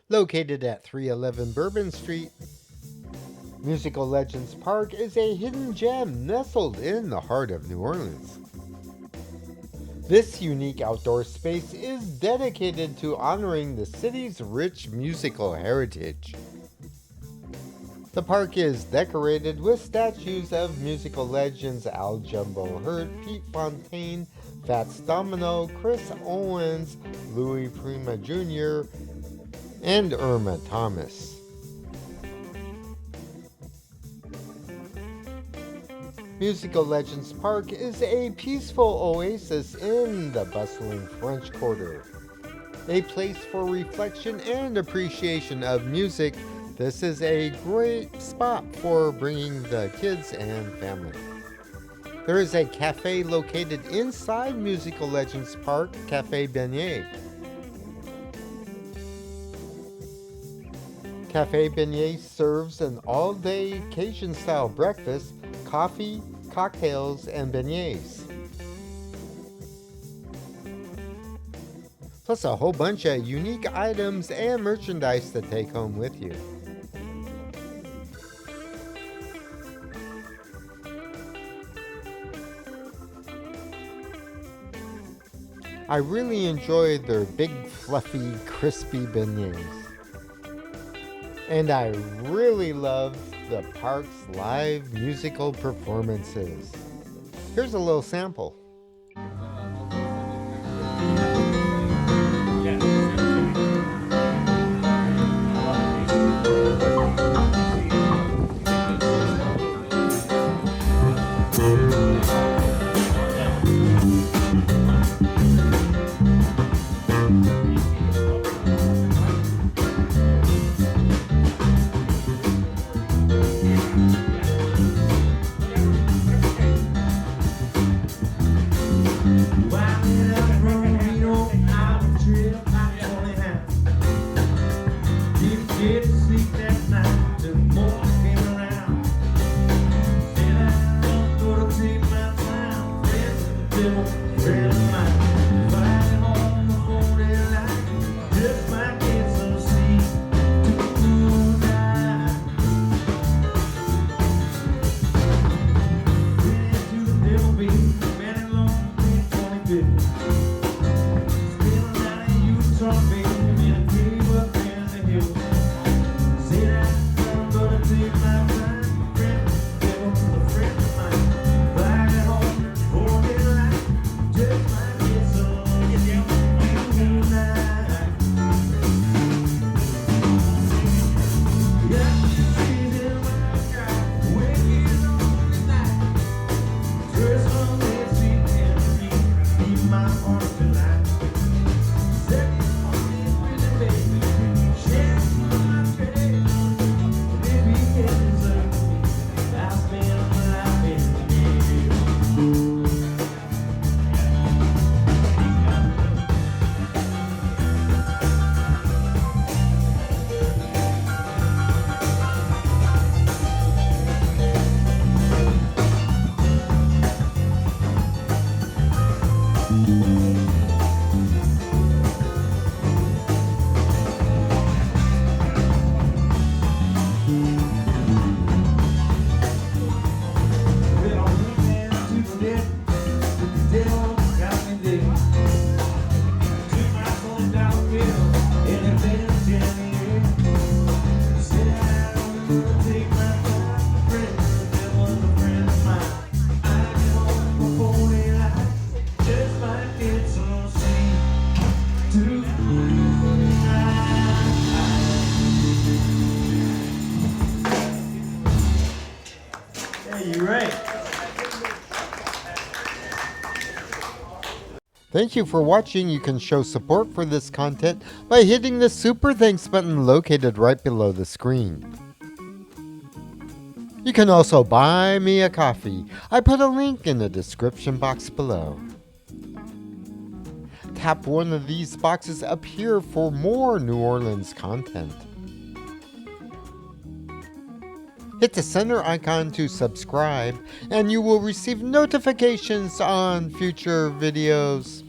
Located at 311 Bourbon Street, Musical Legends Park is a hidden gem nestled in the heart of New Orleans. This unique outdoor space is dedicated to honoring the city's rich musical heritage. The park is decorated with statues of musical legends Al Jumbo Hurt, Pete Fontaine, Fats Domino, Chris Owens, Louis Prima Jr., and Irma Thomas. Musical Legends Park is a peaceful oasis in the bustling French Quarter. A place for reflection and appreciation of music, this is a great spot for bringing the kids and family. There is a cafe located inside Musical Legends Park, Cafe Beignet. Cafe Beignet serves an all-day Cajun-style breakfast, coffee, cocktails, and beignets. Plus a whole bunch of unique items and merchandise to take home with you. I really enjoyed their big, fluffy, crispy beignets. And I really loved the park's live musical performances. Here's a little sample. Thank you for watching. You can show support for this content by hitting the Super Thanks button located right below the screen. You can also buy me a coffee. I put a link in the description box below. Tap one of these boxes up here for more New Orleans content. Hit the center icon to subscribe, and you will receive notifications on future videos.